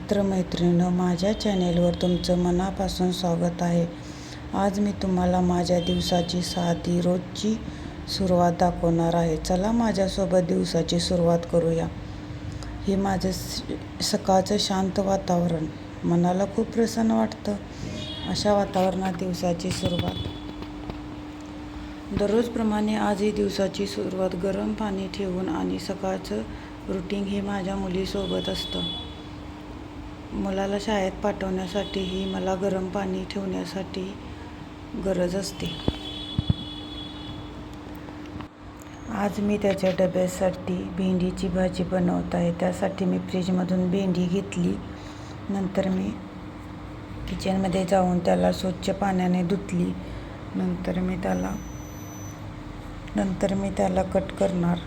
मित्रमैत्रिणींनो, माझ्या चॅनेलवर तुमचं मनापासून स्वागत आहे. आज मी तुम्हाला माझ्या दिवसाची साधी रोजची सुरुवात दाखवणार आहे. चला माझ्यासोबत दिवसाची सुरुवात करूया. हे माझं सकाळचं शांत वातावरण मनाला खूप प्रसन्न वाटतं. अशा वातावरणात दिवसाची सुरुवात. दररोजप्रमाणे आजही दिवसाची सुरुवात गरम पाणी ठेवून आणि सकाळचं रुटीन हे माझ्या मुलीसोबत असतं. मुलाला शाळेत पाठवण्यासाठीही मला गरम पाणी ठेवण्यासाठी गरज असते. आज मी त्याच्या डब्यासाठी भेंडीची भाजी बनवत आहे. त्यासाठी मी फ्रीजमधून भेंडी घेतली. नंतर मी किचनमध्ये जाऊन त्याला स्वच्छ पाण्याने धुतली. नंतर मी त्याला कट करणार.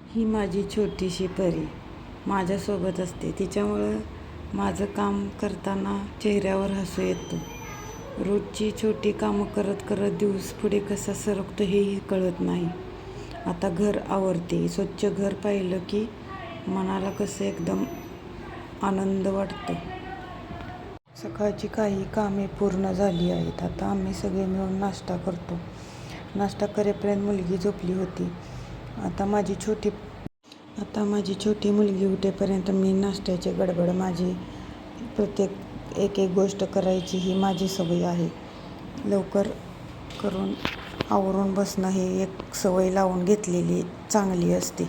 ही माझी छोटीशी परी माझ्यासोबत असते. तिच्यामुळं माझं काम करताना चेहऱ्यावर हसू येतं. रोजची छोटी कामं करत करत दिवस पुढे कसा सरकतो हेही कळत नाही. आता घर आवरते. स्वच्छ घर पाहिलं की मनाला कसं एकदम आनंद वाटतं. सकाळची काही कामे पूर्ण झाली आहेत. आता आम्ही सगळे मिळून नाश्ता करतो. नाश्ता करेपर्यंत मुलगी झोपली होती. आता माझी छोटी मुलगी उठेपर्यंत मी नाश्त्याची गडबड. माझी प्रत्येक एक गोष्ट करायची ही माझी सवय आहे. लवकर करून आवरून बसणं हे एक सवय लावून घेतलेली चांगली असते.